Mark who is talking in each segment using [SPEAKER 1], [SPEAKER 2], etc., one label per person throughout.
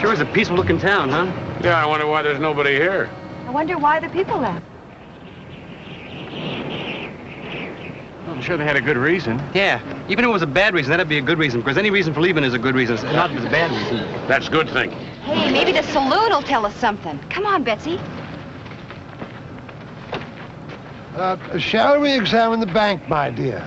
[SPEAKER 1] Sure is a peaceful-looking town, huh?
[SPEAKER 2] Yeah, I wonder why there's nobody here.
[SPEAKER 3] I wonder why the people left.
[SPEAKER 1] Well, I'm sure they had a good reason. Yeah, even if it was a bad reason, that'd be a good reason, because any reason for leaving is a good reason, not if it's a bad reason.
[SPEAKER 2] That's good thinking.
[SPEAKER 3] Hey, maybe the saloon will tell us something. Come on, Betsy.
[SPEAKER 4] Shall we examine the bank, my dear?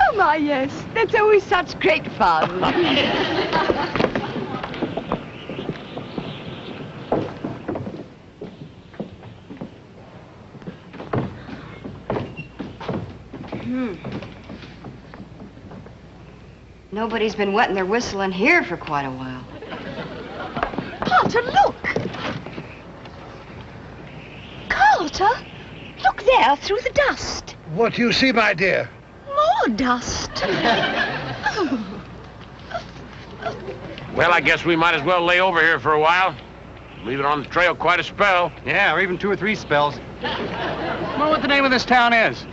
[SPEAKER 3] Oh, my, yes. That's always such great fun. Nobody's been wetting their whistle in here for quite a while. Carter, look! Carter, look there through the dust.
[SPEAKER 4] What do you see, my dear?
[SPEAKER 3] More dust.
[SPEAKER 2] Well, I guess we might as well lay over here for a while. Leave it on the trail quite a spell.
[SPEAKER 1] Yeah, or even 2 or 3 spells. Well, what the name of this town is?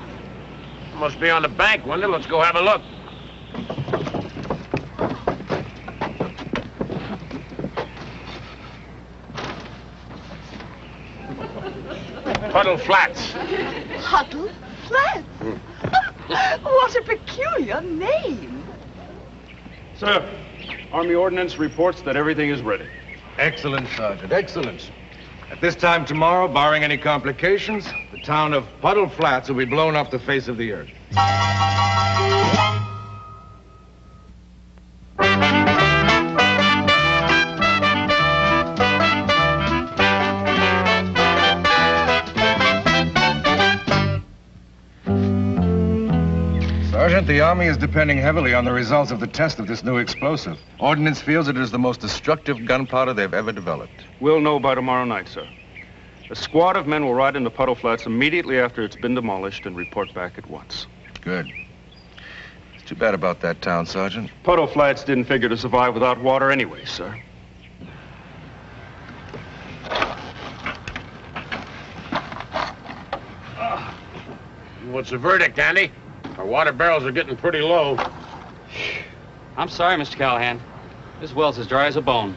[SPEAKER 2] Must be on the bank, wouldn't it? Let's go have a look. Puddle Flats.
[SPEAKER 3] Puddle Flats? What a peculiar name.
[SPEAKER 5] Sir, Army Ordnance reports that everything is ready.
[SPEAKER 6] Excellent, Sergeant, excellent. At this time tomorrow, barring any complications, the town of Puddle Flats will be blown off the face of the earth. Sergeant, the Army is depending heavily on the results of the test of this new explosive. Ordnance feels it is the most destructive gunpowder they've ever developed.
[SPEAKER 5] We'll know by tomorrow night, sir. A squad of men will ride into Puddle Flats immediately after it's been demolished and report back at once.
[SPEAKER 6] Good. It's too bad about that town, Sergeant.
[SPEAKER 5] Puddle Flats didn't figure to survive without water anyway, sir.
[SPEAKER 2] What's the verdict, Andy? Our water barrels are getting pretty low.
[SPEAKER 1] I'm sorry, Mr. Callahan. This well's as dry as a bone.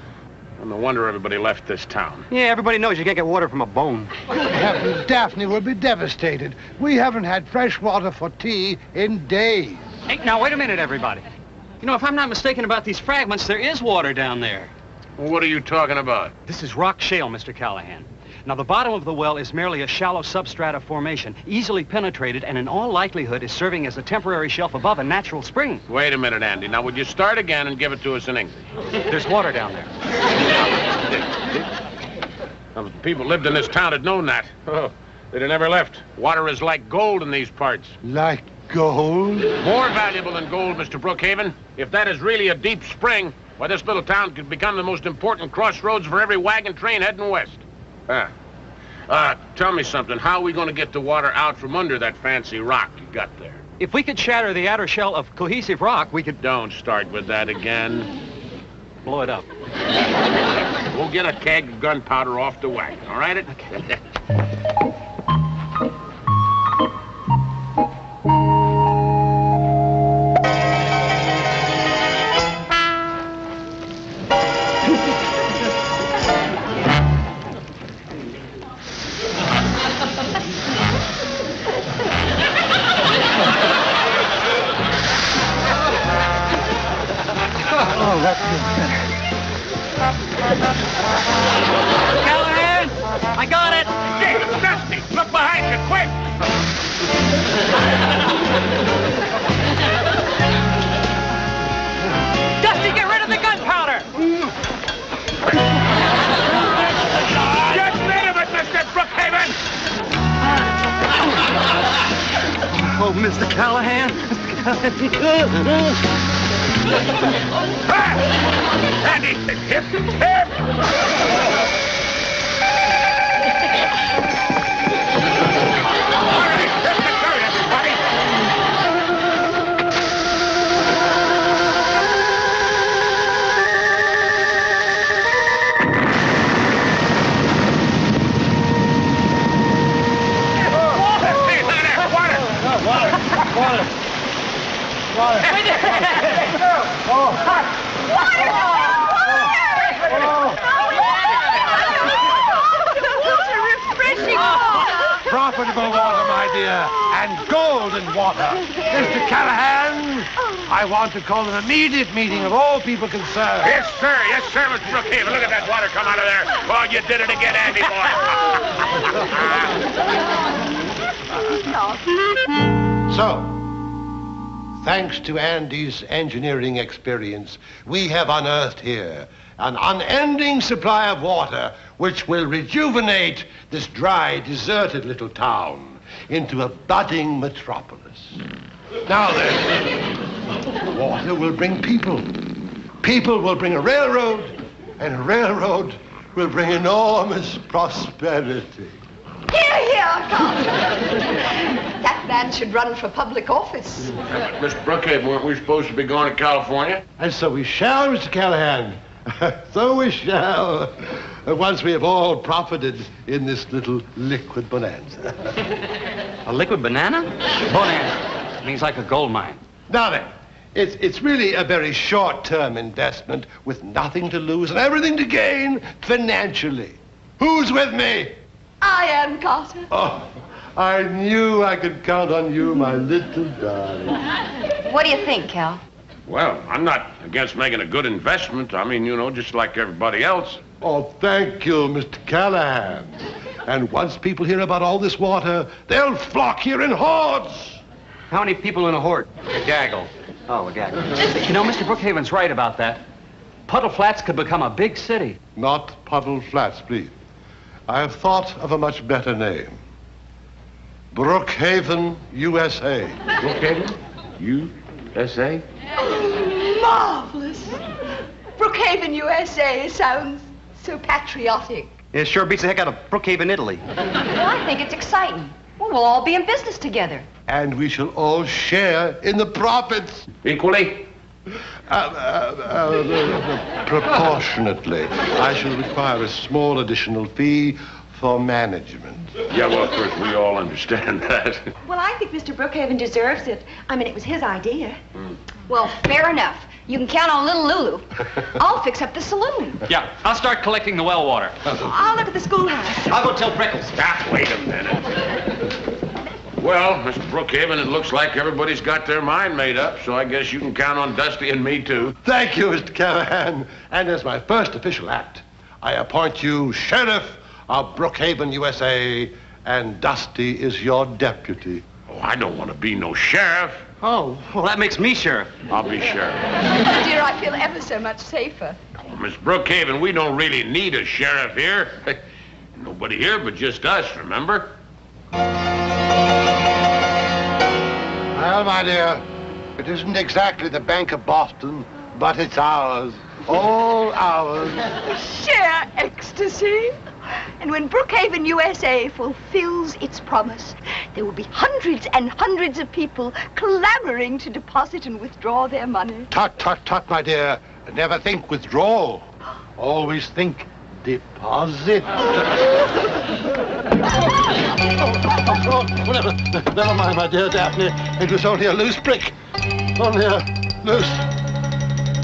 [SPEAKER 2] No wonder everybody left this town.
[SPEAKER 1] Yeah, everybody knows you can't get water from a bone.
[SPEAKER 4] Good heavens, Daphne will be devastated. We haven't had fresh water for tea in days.
[SPEAKER 1] Hey, now, wait a minute, everybody. You know, if I'm not mistaken about these fragments, there is water down there.
[SPEAKER 2] Well, what are you talking about?
[SPEAKER 1] This is rock shale, Mr. Callahan. Now, the bottom of the well is merely a shallow substrata formation, easily penetrated, and in all likelihood is serving as a temporary shelf above a natural spring.
[SPEAKER 2] Wait a minute, Andy. Now, would you start again and give it to us in English?
[SPEAKER 1] There's water down there.
[SPEAKER 2] Now, if people lived in this town had known that. Oh, they'd have never left. Water is like gold in these parts.
[SPEAKER 4] Like gold?
[SPEAKER 2] More valuable than gold, Mr. Brookhaven. If that is really a deep spring, why, this little town could become the most important crossroads for every wagon train heading west. Tell me something. How are we going to get the water out from under that fancy rock you got there?
[SPEAKER 1] If we could shatter the outer shell of cohesive rock, we could...
[SPEAKER 2] Don't start with that again.
[SPEAKER 1] Blow it up.
[SPEAKER 2] We'll get a keg of gunpowder off the wagon, all right? Okay.
[SPEAKER 4] Oh, that's good.
[SPEAKER 1] Callahan! I got it!
[SPEAKER 2] Hey, Dusty! Look behind you, quick!
[SPEAKER 1] Dusty, get rid of the gunpowder!
[SPEAKER 2] Get rid of it, Mr. Brookhaven!
[SPEAKER 1] Oh, Mr. Callahan.
[SPEAKER 2] Andy, hit him! All right, hit the dirt, everybody! Hey, look at that! Water!
[SPEAKER 4] Water! profitable water, my dear, and golden water. Mr. Callahan, I want to call an immediate meeting of all people concerned.
[SPEAKER 2] Yes, sir, Mr. Brookhaven. Look at that water come out of there. Oh, you did it again, Andy, boy.
[SPEAKER 7] So, thanks to Andy's engineering experience, we have unearthed here an unending supply of water which will rejuvenate this dry, deserted little town into a budding metropolis. Now then, water will bring people. People will bring a railroad, and a railroad will bring enormous prosperity.
[SPEAKER 3] Hear, hear, Carter. That man should run for public office.
[SPEAKER 2] Miss Brookhaven, weren't we supposed to be going to California?
[SPEAKER 7] And so we shall, Mr. Callahan. So we shall, once we have all profited in this little liquid bonanza.
[SPEAKER 1] A liquid banana? Bonanza. Means like a gold mine.
[SPEAKER 7] Now then, it's really a very short-term investment with nothing to lose and everything to gain financially. Who's with me?
[SPEAKER 3] I am, Carter.
[SPEAKER 7] Oh, I knew I could count on you, my little darling.
[SPEAKER 3] What do you think, Cal?
[SPEAKER 2] Well, I'm not against making a good investment. I mean, you know, just like everybody else.
[SPEAKER 7] Oh, thank you, Mr. Callahan. And once people hear about all this water, they'll flock here in hordes.
[SPEAKER 1] How many people in a horde? A gaggle. Oh, a gaggle. You know, Mr. Brookhaven's right about that. Puddle Flats could become a big city.
[SPEAKER 7] Not Puddle Flats, please. I have thought of a much better name. Brookhaven, USA.
[SPEAKER 2] Brookhaven? USA?
[SPEAKER 3] Oh, marvelous. Brookhaven, USA sounds so patriotic.
[SPEAKER 1] It sure beats the heck out of Brookhaven, Italy.
[SPEAKER 3] Well, I think it's exciting. Well, we'll all be in business together.
[SPEAKER 7] And we shall all share in the profits.
[SPEAKER 2] Equally?
[SPEAKER 7] Proportionately. I shall require a small additional fee for management.
[SPEAKER 2] Yeah, well, of course, we all understand that.
[SPEAKER 8] Well, I think Mr. Brookhaven deserves it. I mean, it was his idea.
[SPEAKER 3] Well, fair enough. You can count on little Lulu. I'll fix up the saloon.
[SPEAKER 1] Yeah, I'll start collecting the well water.
[SPEAKER 8] I'll look at the schoolhouse.
[SPEAKER 1] I'll go tell Freckles.
[SPEAKER 2] Ah, wait a minute. Well, Mr. Brookhaven, it looks like everybody's got their mind made up, so I guess you can count on Dusty and me, too.
[SPEAKER 7] Thank you, Mr. Callahan. And as my first official act, I appoint you Sheriff of Brookhaven, USA, and Dusty is your deputy.
[SPEAKER 2] Oh, I don't want to be no sheriff.
[SPEAKER 1] Oh, well, that makes me sheriff.
[SPEAKER 2] I'll be sheriff.
[SPEAKER 3] Dear, I feel ever so much safer.
[SPEAKER 2] Oh, Miss Brookhaven, we don't really need a sheriff here. Nobody here but just us, remember?
[SPEAKER 7] Well, my dear, it isn't exactly the Bank of Boston, but it's ours. All ours.
[SPEAKER 3] Sheer ecstasy. And when Brookhaven, USA fulfills its promise, there will be hundreds and hundreds of people clamoring to deposit and withdraw their money.
[SPEAKER 7] Tut, tut, tut, my dear. Never think withdrawal. Always think deposit. Never mind, my dear Daphne. It was only a loose brick. Only a loose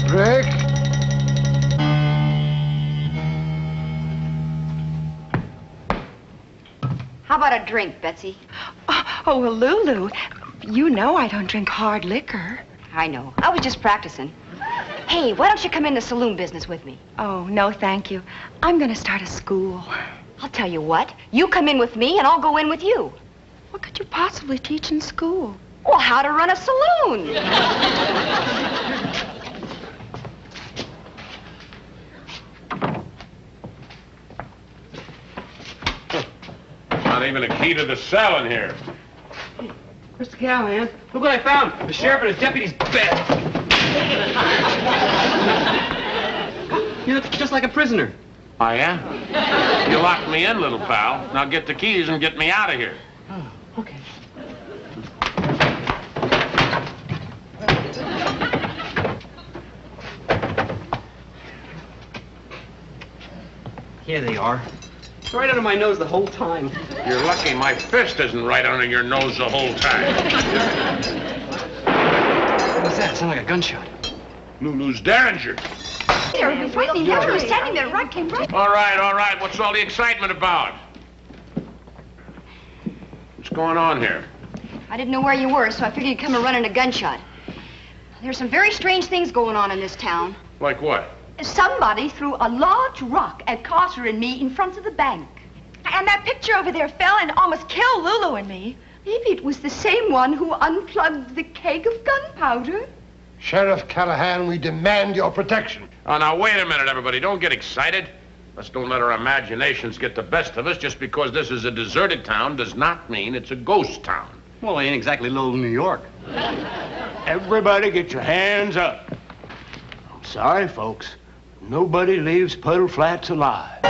[SPEAKER 7] brick.
[SPEAKER 3] How about a drink, Betsy?
[SPEAKER 8] Oh, well, Lulu, you know I don't drink hard liquor.
[SPEAKER 3] I know. I was just practicing. Hey, why don't you come in the saloon business with me?
[SPEAKER 8] Oh, no, thank you. I'm going to start a school.
[SPEAKER 3] I'll tell you what. You come in with me, and I'll go in with you.
[SPEAKER 8] What could you possibly teach in school?
[SPEAKER 3] Well, how to run a saloon.
[SPEAKER 2] Not even a key to the cell in here.
[SPEAKER 1] Mr. Callahan, look what I found. The sheriff and his deputy's bed. You look just like a prisoner.
[SPEAKER 2] Oh, yeah? You locked me in, little pal. Now get the keys and get me out of here.
[SPEAKER 1] Oh, okay. Here they are. It's right under my nose the whole time.
[SPEAKER 2] You're lucky my fist isn't right under your nose the whole time.
[SPEAKER 1] What's that? It sounded like a gunshot.
[SPEAKER 2] Lulu's Derringer.
[SPEAKER 3] There, Whitney, you were standing there, right, came right.
[SPEAKER 2] All right, all right. What's all the excitement about? going on here?
[SPEAKER 9] I didn't know where you were, so I figured you'd come and run in a gunshot. There's some very strange things going on in this town.
[SPEAKER 2] Like what?
[SPEAKER 3] Somebody threw a large rock at Carter and me in front of the bank.
[SPEAKER 8] And that picture over there fell and almost killed Lulu and me.
[SPEAKER 3] Maybe it was the same one who unplugged the keg of gunpowder.
[SPEAKER 7] Sheriff Callahan, we demand your protection.
[SPEAKER 2] Oh, now, wait a minute, everybody. Don't get excited. Let's don't let our imaginations get the best of us. Just because this is a deserted town does not mean it's a ghost town.
[SPEAKER 1] Well, it ain't exactly little New York.
[SPEAKER 10] Everybody get your hands up. I'm sorry, folks. Nobody leaves Puddle Flats alive.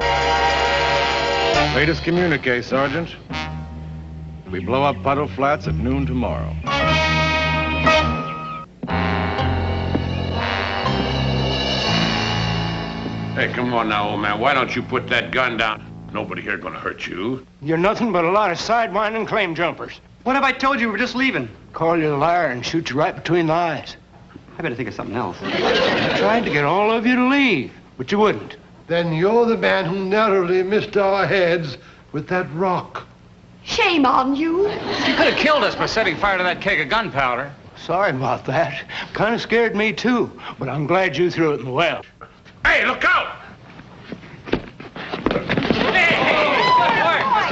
[SPEAKER 6] Latest communique, Sergeant. We blow up Puddle Flats at noon tomorrow.
[SPEAKER 2] Hey, come on now, old man. Why don't you put that gun down? Nobody here gonna hurt you.
[SPEAKER 10] You're nothing but a lot of sidewinding claim jumpers.
[SPEAKER 1] What have I told you? We're just leaving.
[SPEAKER 10] Call you a liar and shoot you right between the eyes.
[SPEAKER 1] I better think of something else.
[SPEAKER 10] I tried to get all of you to leave, but you wouldn't.
[SPEAKER 7] Then you're the man who narrowly missed our heads with that rock.
[SPEAKER 3] Shame on you.
[SPEAKER 1] You could have killed us by setting fire to that keg of gunpowder.
[SPEAKER 10] Sorry about that. Kind of scared me, too. But I'm glad you threw it in the well.
[SPEAKER 2] Hey, look out!
[SPEAKER 1] Mr.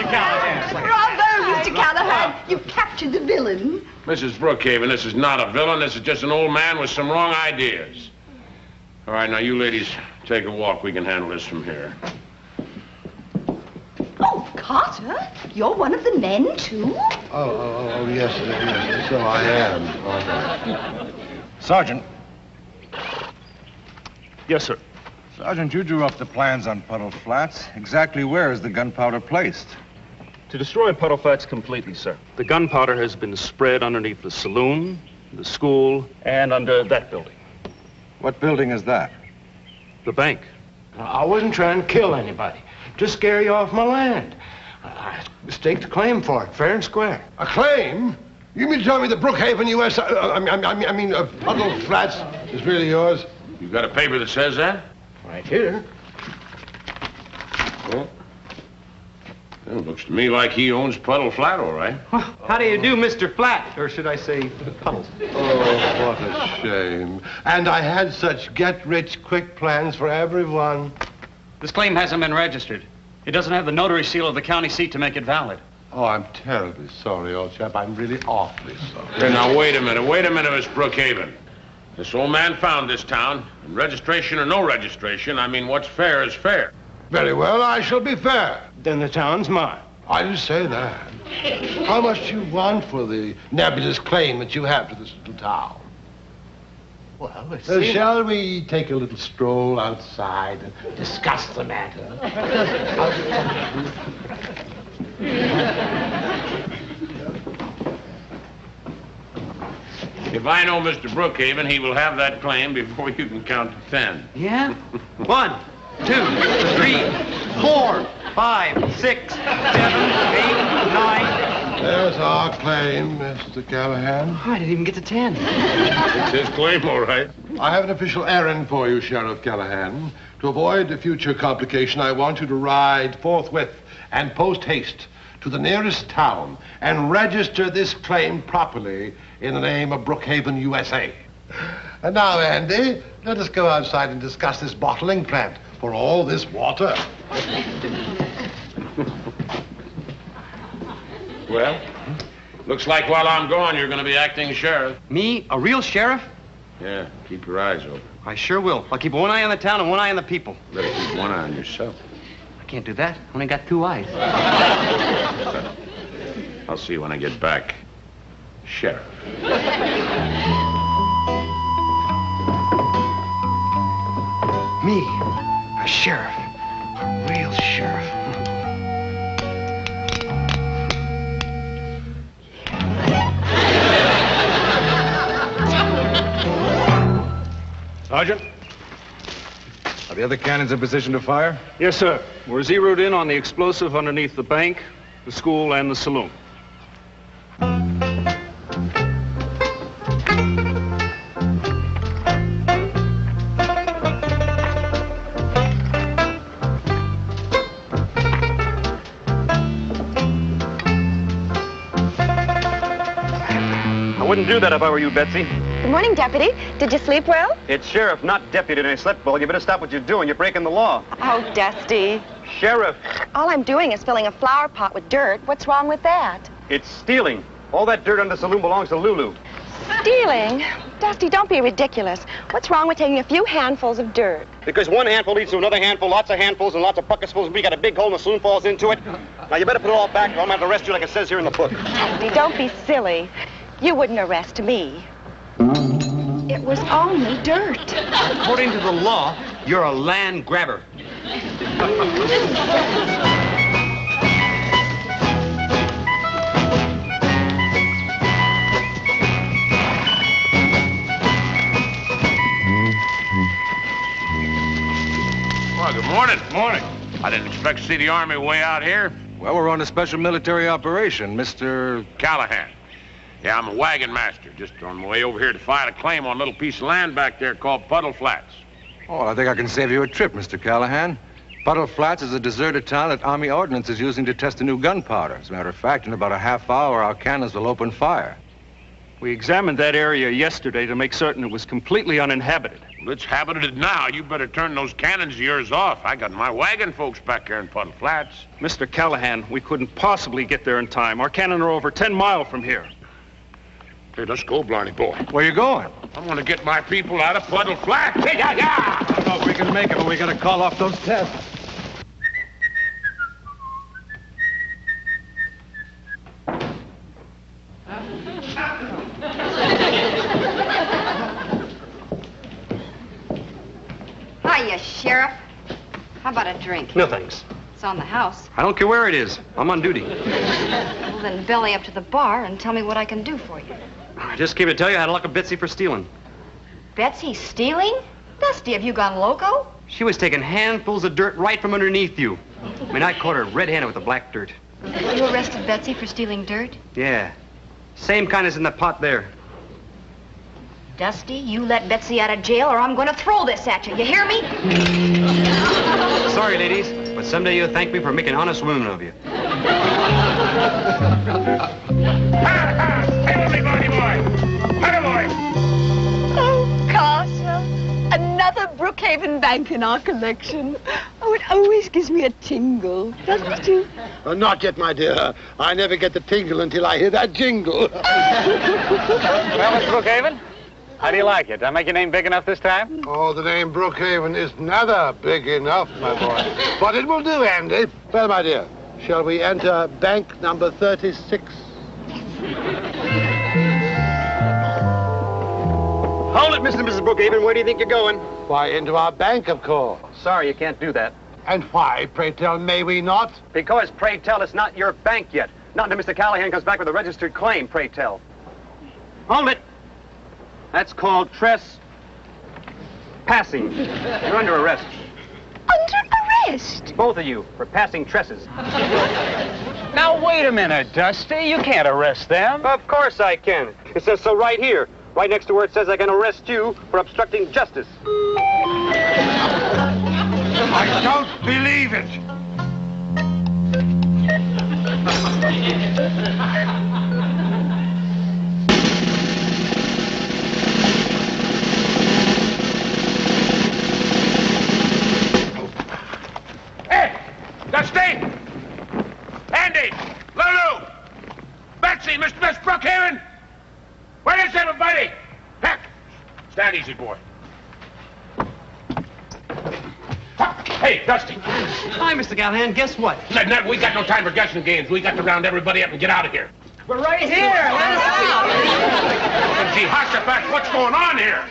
[SPEAKER 1] Callahan.
[SPEAKER 3] Bravo, Mr. Callahan. You captured the villain.
[SPEAKER 2] Mrs. Brookhaven, this is not a villain. This is just an old man with some wrong ideas. All right, now, you ladies, take a walk. We can handle this from here.
[SPEAKER 3] Oh, Carter, you're one of the men, too?
[SPEAKER 7] Oh, yes, so I am.
[SPEAKER 6] Sergeant.
[SPEAKER 5] Yes, sir.
[SPEAKER 6] Sergeant, you drew up the plans on Puddle Flats. Exactly where is the gunpowder placed?
[SPEAKER 5] To destroy Puddle Flats completely, sir. The gunpowder has been spread underneath the saloon, the school, and under that building.
[SPEAKER 6] What building is that?
[SPEAKER 5] The bank.
[SPEAKER 10] I wasn't trying to kill anybody. Just scare you off my land. I staked a claim for it, fair and square.
[SPEAKER 7] A claim? You mean to tell me that Brookhaven, U.S. Puddle Flats is really yours?
[SPEAKER 2] You got a paper that says that?
[SPEAKER 10] Right here.
[SPEAKER 2] Well, it looks to me like he owns Puddle Flat, all right.
[SPEAKER 1] Well, how do you do, Mr. Flat? Or should I say, Puddles?
[SPEAKER 7] Oh, what a shame. And I had such get-rich-quick plans for everyone.
[SPEAKER 1] This claim hasn't been registered. It doesn't have the notary seal of the county seat to make it valid.
[SPEAKER 7] Oh, I'm terribly sorry, old chap. I'm really awfully sorry.
[SPEAKER 2] Hey, now, wait a minute, Miss Brookhaven. This old man found this town, and registration or no registration, I mean, what's fair is fair.
[SPEAKER 7] Very well, I shall be fair.
[SPEAKER 10] Then the town's mine.
[SPEAKER 7] I didn't say that. How much do you want for the nebulous claim that you have to this little town?
[SPEAKER 10] Well, let's see.
[SPEAKER 7] Shall we take a little stroll outside and discuss the matter?
[SPEAKER 2] If I know Mr. Brookhaven, he will have that claim before you can count to 10.
[SPEAKER 1] Yeah? 1, 2, 3, 4, 5, 6, 7, 8, 9.
[SPEAKER 7] There's our claim, Mr. Callahan.
[SPEAKER 1] I didn't even get to 10.
[SPEAKER 2] It's his claim, all right.
[SPEAKER 7] I have an official errand for you, Sheriff Callahan. To avoid future complication, I want you to ride forthwith and post-haste to the nearest town and register this claim properly in the name of Brookhaven, USA. And now, Andy, let us go outside and discuss this bottling plant for all this water.
[SPEAKER 2] Well, looks like while I'm gone, you're going to be acting sheriff.
[SPEAKER 1] Me? A real sheriff?
[SPEAKER 2] Yeah, keep your eyes open.
[SPEAKER 1] I sure will. I'll keep one eye on the town and one eye on the people.
[SPEAKER 2] Better keep one eye on yourself.
[SPEAKER 1] I can't do that. Only got 2 eyes.
[SPEAKER 2] I'll see you when I get back. Sheriff.
[SPEAKER 1] Me, a sheriff. A real sheriff.
[SPEAKER 5] Sergeant?
[SPEAKER 6] Are the other cannons in position to fire?
[SPEAKER 5] Yes, sir. We're zeroed in on the explosive underneath the bank, the school, and the saloon.
[SPEAKER 11] wouldn't do that if I were you, Betsy.
[SPEAKER 8] Good morning, Deputy. Did you sleep well?
[SPEAKER 11] It's Sheriff, not Deputy, and I slept well. You better stop what you're doing. You're breaking the law.
[SPEAKER 8] Oh, Dusty.
[SPEAKER 11] Sheriff.
[SPEAKER 8] All I'm doing is filling a flower pot with dirt. What's wrong with that?
[SPEAKER 11] It's stealing. All that dirt on the saloon belongs to Lulu.
[SPEAKER 8] Stealing? Dusty, don't be ridiculous. What's wrong with taking a few handfuls of dirt?
[SPEAKER 11] Because one handful leads to another handful, lots of handfuls and lots of bucketsfuls. We got a big hole and the saloon falls into it. Now, you better put it all back or I'm going to have to arrest you like it says here in the book.
[SPEAKER 8] Dusty, don't be silly. You wouldn't arrest me. It was only dirt.
[SPEAKER 1] According to the law, you're a land grabber.
[SPEAKER 2] Well, good morning.
[SPEAKER 6] Morning.
[SPEAKER 2] I didn't expect to see the Army way out here.
[SPEAKER 6] Well, we're on a special military operation, Mr.
[SPEAKER 2] Callahan. Yeah, I'm a wagon master. Just on my way over here to file a claim on a little piece of land back there called Puddle Flats.
[SPEAKER 6] Oh, I think I can save you a trip, Mr. Callahan. Puddle Flats is a deserted town that Army Ordnance is using to test a new gunpowder. As a matter of fact, in about a half hour, our cannons will open fire.
[SPEAKER 5] We examined that area yesterday to make certain it was completely uninhabited.
[SPEAKER 2] Well, it's habited now. You better turn those cannons of yours off. I got my wagon folks back there in Puddle Flats.
[SPEAKER 5] Mr. Callahan, we couldn't possibly get there in time. Our cannon are over 10 miles from here.
[SPEAKER 2] Hey, let's go, Blarney boy.
[SPEAKER 6] Where you going?
[SPEAKER 2] I'm going to get my people out of Puddle Flats. Hey, yeah, yeah!
[SPEAKER 6] I don't know if we can make it, but we got to call off those tests.
[SPEAKER 9] Hiya, Sheriff. How about a drink?
[SPEAKER 1] No, thanks.
[SPEAKER 9] It's on the house.
[SPEAKER 1] I don't care where it is. I'm on duty.
[SPEAKER 9] Well, then belly up to the bar and tell me what I can do for you.
[SPEAKER 1] I just came to tell you I had a luck of Betsy for stealing.
[SPEAKER 9] Betsy stealing? Dusty, have you gone loco?
[SPEAKER 1] She was taking handfuls of dirt right from underneath you. I mean, I caught her red-handed with the black dirt.
[SPEAKER 9] You arrested Betsy for stealing dirt?
[SPEAKER 1] Yeah. Same kind as in the pot there.
[SPEAKER 9] Dusty, you let Betsy out of jail or I'm going to throw this at you. You hear me?
[SPEAKER 1] Sorry, ladies, but someday you'll thank me for making honest women of you.
[SPEAKER 2] Hey, everybody, boy! Hey, boy!
[SPEAKER 3] Oh, Carter, another Brookhaven Bank in our collection. Oh, it always gives me a tingle, doesn't it, too?
[SPEAKER 7] Not yet, my dear. I never get the tingle until I hear that jingle.
[SPEAKER 11] Well, Mr. Brookhaven, how do you like it? Did I make your name big enough this time?
[SPEAKER 7] Oh, the name Brookhaven is never big enough, my boy. But it will do, Andy. Well, my dear, shall we enter bank number 36?
[SPEAKER 11] Hold it, Mr. and Mrs. Brookhaven. Where do you think you're going?
[SPEAKER 7] Why, into our bank, of course.
[SPEAKER 11] Sorry, you can't do that.
[SPEAKER 7] And why, pray tell, may we not?
[SPEAKER 11] Because, pray tell, it's not your bank yet. Not until Mr. Callahan comes back with a registered claim, pray tell. Hold it. That's called trespassing. You're under arrest.
[SPEAKER 3] Under arrest?
[SPEAKER 11] Both of you, for passing tresses.
[SPEAKER 12] Now, wait a minute, Dusty. You can't arrest them.
[SPEAKER 11] Of course I can. It says so right here. Right next to where it says I can arrest you for obstructing justice.
[SPEAKER 4] I don't believe it.
[SPEAKER 2] Hey! Dusty! Andy! Lulu! Betsy! Miss Brookhaven! Where is everybody? Heck! Stand easy, boy. Hey, Dusty.
[SPEAKER 1] Hi, Mr. Callahan. Guess what?
[SPEAKER 2] No, we got no time for guessing games. We got to round everybody up and get out of here.
[SPEAKER 12] We're right here. Let us out.
[SPEAKER 2] Jehoshaphat, what's going on here?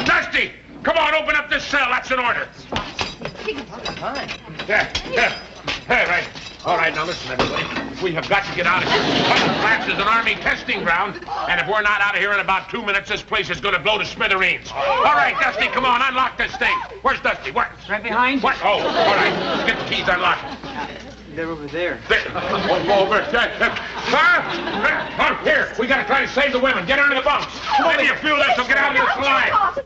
[SPEAKER 2] Dusty, come on, open up this cell. That's an order. Yeah. Right. All right, now listen, everybody. We have got to get out of here. Puddle Flats is an Army testing ground, and if we're not out of here in about 2 minutes, this place is going to blow to smithereens. All right, Dusty, come on, unlock this thing. Where's Dusty? Where?
[SPEAKER 12] Right behind you.
[SPEAKER 2] What? Oh, all right. Let's get the keys unlocked.
[SPEAKER 1] They're over there.
[SPEAKER 2] Over. Huh? Here, we got to try to save the women. Get her into the bunks. Maybe a few of us will get out of this alive.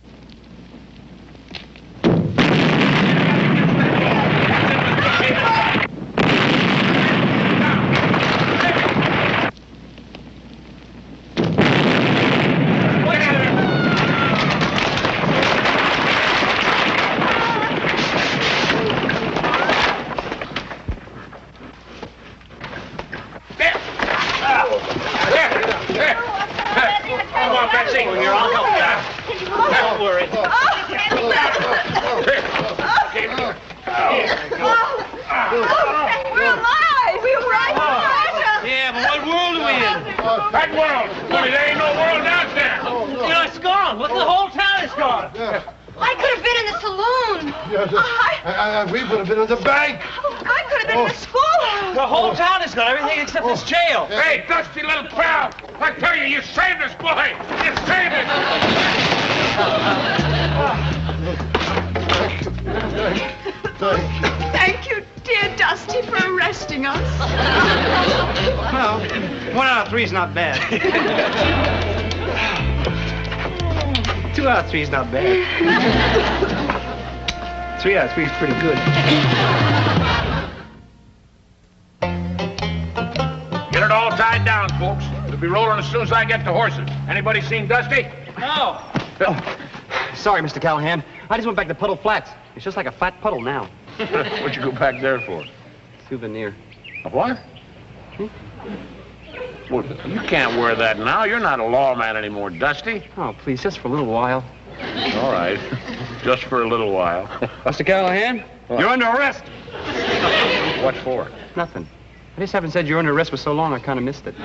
[SPEAKER 7] Yes, we would have been in the bank.
[SPEAKER 3] Oh, I could have been in the schoolhouse.
[SPEAKER 12] The whole town has got everything except this jail.
[SPEAKER 2] Hey, Dusty little pal! I tell you, you saved us, boy! You saved us!
[SPEAKER 3] Thank you, dear Dusty, for arresting us.
[SPEAKER 11] Well, 1 out of 3 is not bad. 2 out of 3 is not bad. 3 out of 3 is pretty good.
[SPEAKER 2] Get it all tied down, folks. We'll be rolling as soon as I get the horses. Anybody seen Dusty?
[SPEAKER 11] No.
[SPEAKER 1] Sorry, Mr. Callahan. I just went back to Puddle Flats. It's just like a flat puddle now.
[SPEAKER 2] What'd you go back there for?
[SPEAKER 1] Souvenir.
[SPEAKER 2] A what? Well, you can't wear that now. You're not a lawman anymore, Dusty.
[SPEAKER 1] Oh, please, just for a little while.
[SPEAKER 2] All right. Just for a little while.
[SPEAKER 1] Mr. Callahan, you're under arrest.
[SPEAKER 2] What for?
[SPEAKER 1] Nothing. I just haven't said you're under arrest for so long, I kind of missed it.